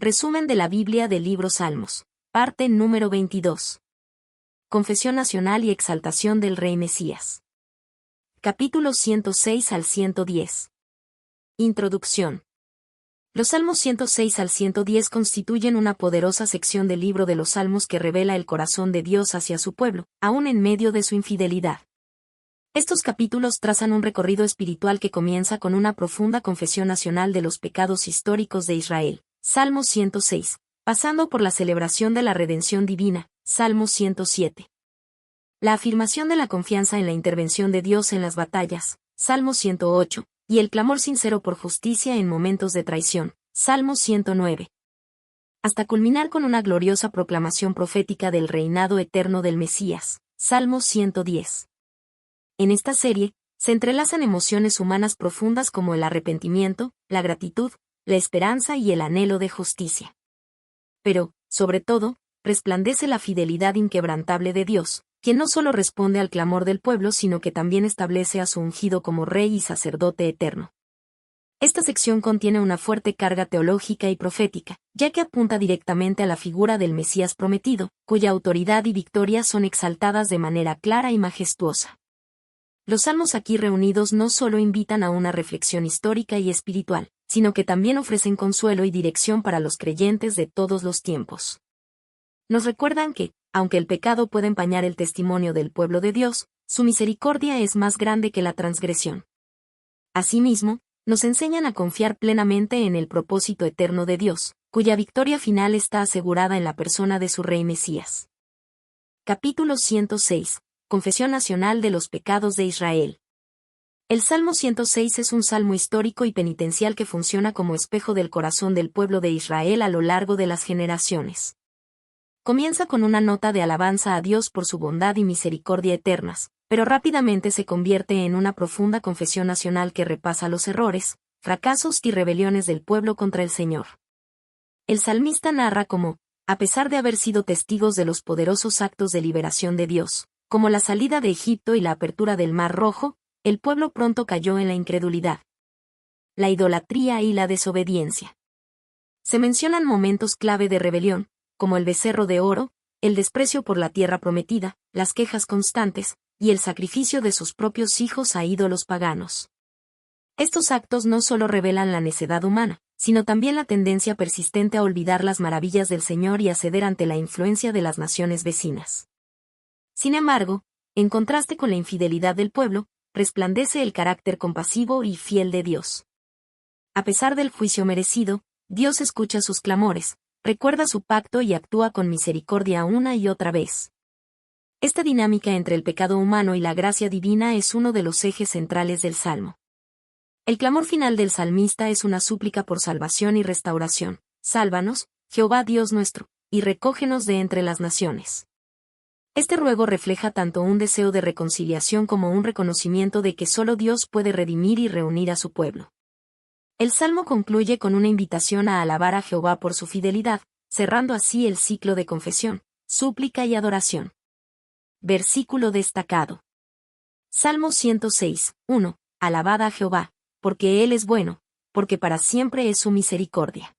Resumen de la Biblia del libro Salmos. Parte número 22. Confesión nacional y exaltación del Rey Mesías. Capítulos 106 al 110. Introducción. Los Salmos 106 al 110 constituyen una poderosa sección del libro de los Salmos que revela el corazón de Dios hacia su pueblo, aún en medio de su infidelidad. Estos capítulos trazan un recorrido espiritual que comienza con una profunda confesión nacional de los pecados históricos de Israel, Salmos 106, pasando por la celebración de la redención divina, Salmos 107. La afirmación de la confianza en la intervención de Dios en las batallas, Salmos 108, y el clamor sincero por justicia en momentos de traición, Salmos 109. Hasta culminar con una gloriosa proclamación profética del reinado eterno del Mesías, Salmos 110. En esta serie, se entrelazan emociones humanas profundas como el arrepentimiento, la gratitud, la esperanza y el anhelo de justicia. Pero, sobre todo, resplandece la fidelidad inquebrantable de Dios, quien no solo responde al clamor del pueblo sino que también establece a su ungido como rey y sacerdote eterno. Esta sección contiene una fuerte carga teológica y profética, ya que apunta directamente a la figura del Mesías prometido, cuya autoridad y victoria son exaltadas de manera clara y majestuosa. Los salmos aquí reunidos no solo invitan a una reflexión histórica y espiritual, sino que también ofrecen consuelo y dirección para los creyentes de todos los tiempos. Nos recuerdan que, aunque el pecado puede empañar el testimonio del pueblo de Dios, su misericordia es más grande que la transgresión. Asimismo, nos enseñan a confiar plenamente en el propósito eterno de Dios, cuya victoria final está asegurada en la persona de su Rey Mesías. Capítulo 106. Confesión nacional de los pecados de Israel. El Salmo 106 es un salmo histórico y penitencial que funciona como espejo del corazón del pueblo de Israel a lo largo de las generaciones. Comienza con una nota de alabanza a Dios por su bondad y misericordia eternas, pero rápidamente se convierte en una profunda confesión nacional que repasa los errores, fracasos y rebeliones del pueblo contra el Señor. El salmista narra cómo, a pesar de haber sido testigos de los poderosos actos de liberación de Dios, como la salida de Egipto y la apertura del Mar Rojo, el pueblo pronto cayó en la incredulidad, la idolatría y la desobediencia. Se mencionan momentos clave de rebelión, como el becerro de oro, el desprecio por la tierra prometida, las quejas constantes, y el sacrificio de sus propios hijos a ídolos paganos. Estos actos no solo revelan la necedad humana, sino también la tendencia persistente a olvidar las maravillas del Señor y a ceder ante la influencia de las naciones vecinas. Sin embargo, en contraste con la infidelidad del pueblo, resplandece el carácter compasivo y fiel de Dios. A pesar del juicio merecido, Dios escucha sus clamores, recuerda su pacto y actúa con misericordia una y otra vez. Esta dinámica entre el pecado humano y la gracia divina es uno de los ejes centrales del Salmo. El clamor final del salmista es una súplica por salvación y restauración. Sálvanos, Jehová Dios nuestro, y recógenos de entre las naciones. Este ruego refleja tanto un deseo de reconciliación como un reconocimiento de que solo Dios puede redimir y reunir a su pueblo. El Salmo concluye con una invitación a alabar a Jehová por su fidelidad, cerrando así el ciclo de confesión, súplica y adoración. Versículo destacado. Salmo 106, 1. Alabad a Jehová, porque Él es bueno, porque para siempre es su misericordia.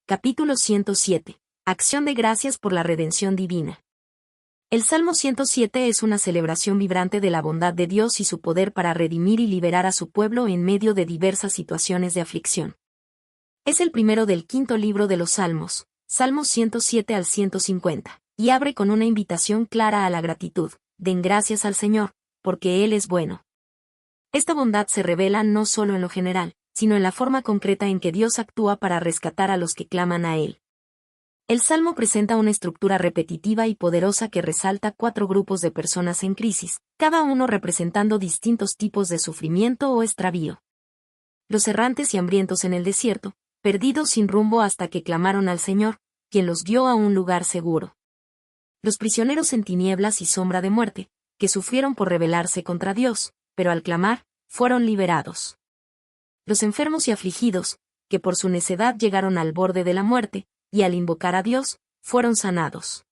Capítulo 107. Acción de gracias por la redención divina. El Salmo 107 es una celebración vibrante de la bondad de Dios y su poder para redimir y liberar a su pueblo en medio de diversas situaciones de aflicción. Es el primero del quinto libro de los Salmos, Salmos 107 al 150, y abre con una invitación clara a la gratitud. Den gracias al Señor, porque Él es bueno. Esta bondad se revela no solo en lo general, sino en la forma concreta en que Dios actúa para rescatar a los que claman a Él. El Salmo presenta una estructura repetitiva y poderosa que resalta 4 grupos de personas en crisis, cada uno representando distintos tipos de sufrimiento o extravío. Los errantes y hambrientos en el desierto, perdidos sin rumbo hasta que clamaron al Señor, quien los guió a un lugar seguro. Los prisioneros en tinieblas y sombra de muerte, que sufrieron por rebelarse contra Dios, pero al clamar, fueron liberados. Los enfermos y afligidos, que por su necedad llegaron al borde de la muerte, y al invocar a Dios, fueron sanados.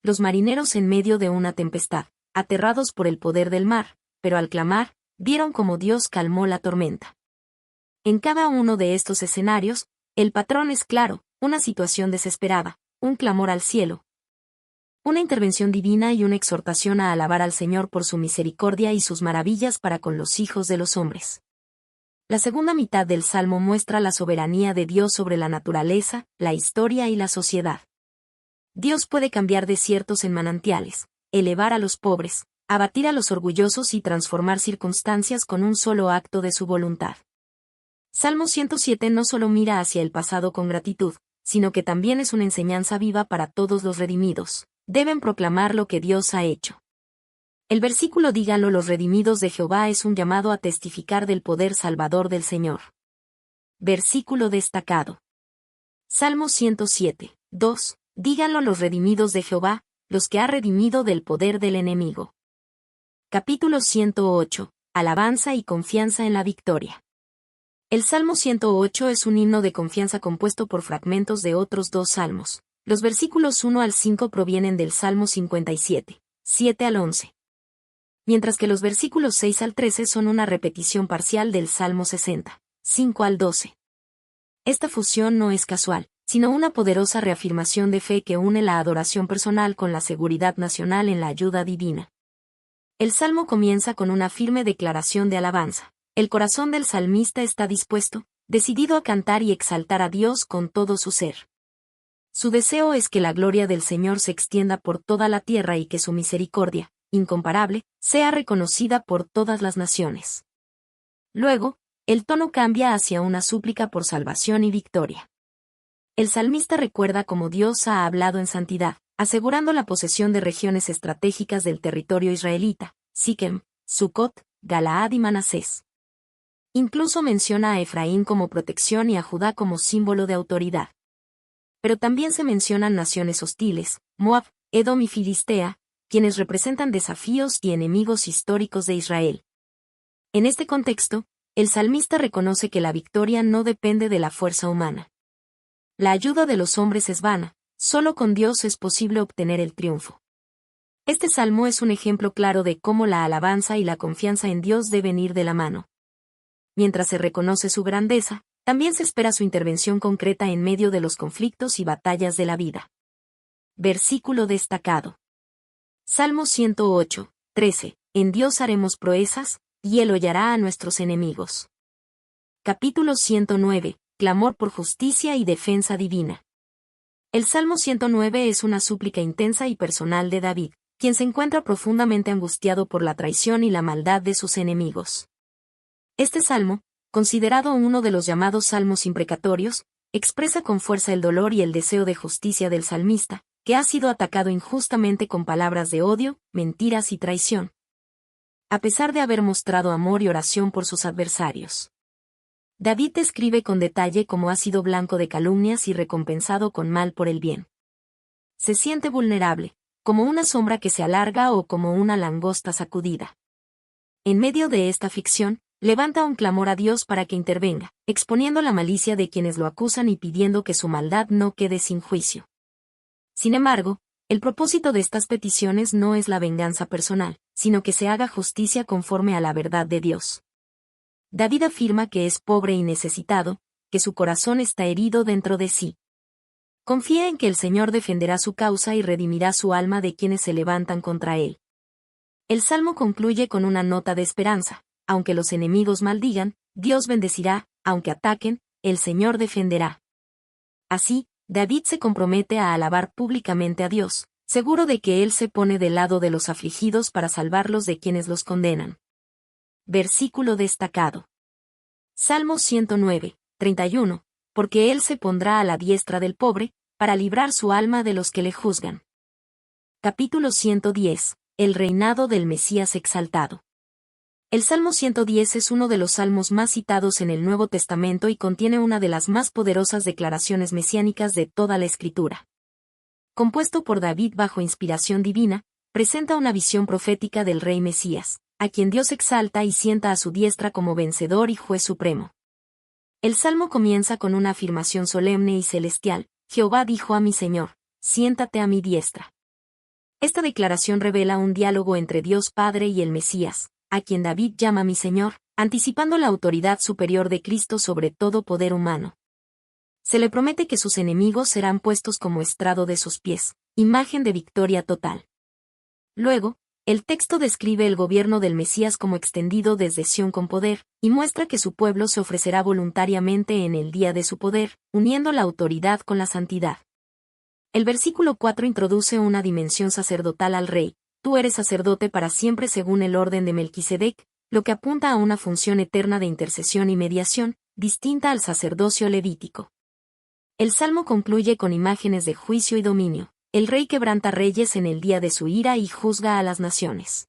Los marineros en medio de una tempestad, aterrados por el poder del mar, pero al clamar, vieron cómo Dios calmó la tormenta. En cada uno de estos escenarios, el patrón es claro: una situación desesperada, un clamor al cielo, una intervención divina y una exhortación a alabar al Señor por su misericordia y sus maravillas para con los hijos de los hombres. La segunda mitad del Salmo muestra la soberanía de Dios sobre la naturaleza, la historia y la sociedad. Dios puede cambiar desiertos en manantiales, elevar a los pobres, abatir a los orgullosos y transformar circunstancias con un solo acto de su voluntad. Salmo 107 no solo mira hacia el pasado con gratitud, sino que también es una enseñanza viva para todos los redimidos. Deben proclamar lo que Dios ha hecho. El versículo díganlo los redimidos de Jehová es un llamado a testificar del poder salvador del Señor. Versículo destacado. Salmo 107, 2. Díganlo los redimidos de Jehová, los que ha redimido del poder del enemigo. Capítulo 108. Alabanza y confianza en la victoria. El Salmo 108 es un himno de confianza compuesto por fragmentos de otros dos salmos. Los versículos 1 al 5 provienen del Salmo 57, 7 al 11. Mientras que los versículos 6 al 13 son una repetición parcial del Salmo 60, 5 al 12. Esta fusión no es casual, sino una poderosa reafirmación de fe que une la adoración personal con la seguridad nacional en la ayuda divina. El Salmo comienza con una firme declaración de alabanza. El corazón del salmista está dispuesto, decidido a cantar y exaltar a Dios con todo su ser. Su deseo es que la gloria del Señor se extienda por toda la tierra y que su misericordia, incomparable, sea reconocida por todas las naciones. Luego, el tono cambia hacia una súplica por salvación y victoria. El salmista recuerda cómo Dios ha hablado en santidad, asegurando la posesión de regiones estratégicas del territorio israelita, Siquem, Sucot, Galaad y Manasés. Incluso menciona a Efraín como protección y a Judá como símbolo de autoridad. Pero también se mencionan naciones hostiles, Moab, Edom y Filistea, quienes representan desafíos y enemigos históricos de Israel. En este contexto, el salmista reconoce que la victoria no depende de la fuerza humana. La ayuda de los hombres es vana, solo con Dios es posible obtener el triunfo. Este salmo es un ejemplo claro de cómo la alabanza y la confianza en Dios deben ir de la mano. Mientras se reconoce su grandeza, también se espera su intervención concreta en medio de los conflictos y batallas de la vida. Versículo destacado. Salmo 108, 13. En Dios haremos proezas, y Él hollará a nuestros enemigos. Capítulo 109. Clamor por justicia y defensa divina. El Salmo 109 es una súplica intensa y personal de David, quien se encuentra profundamente angustiado por la traición y la maldad de sus enemigos. Este salmo, considerado uno de los llamados salmos imprecatorios, expresa con fuerza el dolor y el deseo de justicia del salmista, que ha sido atacado injustamente con palabras de odio, mentiras y traición. A pesar de haber mostrado amor y oración por sus adversarios. David describe con detalle cómo ha sido blanco de calumnias y recompensado con mal por el bien. Se siente vulnerable, como una sombra que se alarga o como una langosta sacudida. En medio de esta ficción, levanta un clamor a Dios para que intervenga, exponiendo la malicia de quienes lo acusan y pidiendo que su maldad no quede sin juicio. Sin embargo, el propósito de estas peticiones no es la venganza personal, sino que se haga justicia conforme a la verdad de Dios. David afirma que es pobre y necesitado, que su corazón está herido dentro de sí. Confía en que el Señor defenderá su causa y redimirá su alma de quienes se levantan contra él. El salmo concluye con una nota de esperanza. Aunque los enemigos maldigan, Dios bendecirá, aunque ataquen, el Señor defenderá. Así, David se compromete a alabar públicamente a Dios, seguro de que Él se pone del lado de los afligidos para salvarlos de quienes los condenan. Versículo destacado. Salmo 109, 31. Porque Él se pondrá a la diestra del pobre, para librar su alma de los que le juzgan. Capítulo 110. El reinado del Mesías exaltado. El Salmo 110 es uno de los salmos más citados en el Nuevo Testamento y contiene una de las más poderosas declaraciones mesiánicas de toda la Escritura. Compuesto por David bajo inspiración divina, presenta una visión profética del Rey Mesías, a quien Dios exalta y sienta a su diestra como vencedor y juez supremo. El salmo comienza con una afirmación solemne y celestial: Jehová dijo a mi Señor, siéntate a mi diestra. Esta declaración revela un diálogo entre Dios Padre y el Mesías, a quien David llama mi Señor, anticipando la autoridad superior de Cristo sobre todo poder humano. Se le promete que sus enemigos serán puestos como estrado de sus pies, imagen de victoria total. Luego, el texto describe el gobierno del Mesías como extendido desde Sión con poder, y muestra que su pueblo se ofrecerá voluntariamente en el día de su poder, uniendo la autoridad con la santidad. El versículo 4 introduce una dimensión sacerdotal al rey: tú eres sacerdote para siempre según el orden de Melquisedec, lo que apunta a una función eterna de intercesión y mediación, distinta al sacerdocio levítico. El salmo concluye con imágenes de juicio y dominio. El rey quebranta reyes en el día de su ira y juzga a las naciones.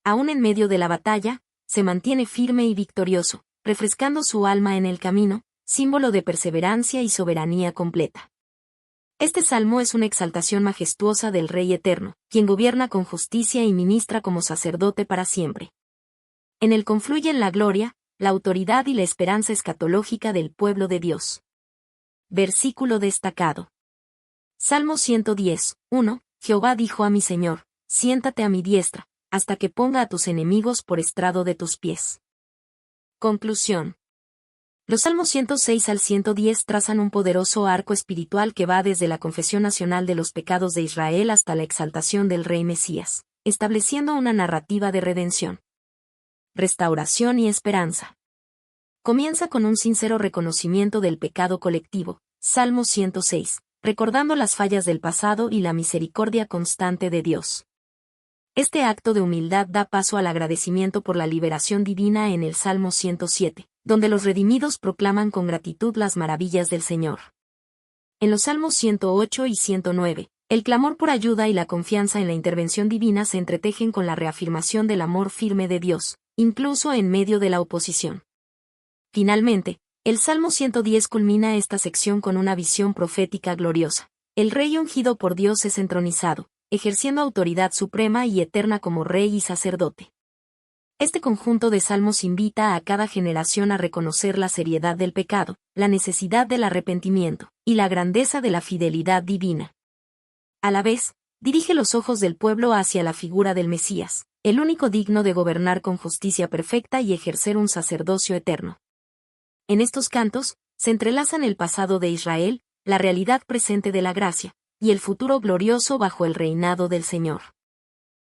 Aún en medio de la batalla, se mantiene firme y victorioso, refrescando su alma en el camino, símbolo de perseverancia y soberanía completa. Este salmo es una exaltación majestuosa del Rey Eterno, quien gobierna con justicia y ministra como sacerdote para siempre. En él confluyen la gloria, la autoridad y la esperanza escatológica del pueblo de Dios. Versículo destacado. Salmo 110, 1. Jehová dijo a mi Señor: siéntate a mi diestra, hasta que ponga a tus enemigos por estrado de tus pies. Conclusión. Los Salmos 106 al 110 trazan un poderoso arco espiritual que va desde la confesión nacional de los pecados de Israel hasta la exaltación del Rey Mesías, estableciendo una narrativa de redención, restauración y esperanza. Comienza con un sincero reconocimiento del pecado colectivo, Salmo 106, recordando las fallas del pasado y la misericordia constante de Dios. Este acto de humildad da paso al agradecimiento por la liberación divina en el Salmo 107, donde los redimidos proclaman con gratitud las maravillas del Señor. En los Salmos 108 y 109, el clamor por ayuda y la confianza en la intervención divina se entretejen con la reafirmación del amor firme de Dios, incluso en medio de la oposición. Finalmente, el Salmo 110 culmina esta sección con una visión profética gloriosa. El Rey ungido por Dios es entronizado, ejerciendo autoridad suprema y eterna como Rey y sacerdote. Este conjunto de salmos invita a cada generación a reconocer la seriedad del pecado, la necesidad del arrepentimiento, y la grandeza de la fidelidad divina. A la vez, dirige los ojos del pueblo hacia la figura del Mesías, el único digno de gobernar con justicia perfecta y ejercer un sacerdocio eterno. En estos cantos, se entrelazan el pasado de Israel, la realidad presente de la gracia, y el futuro glorioso bajo el reinado del Señor.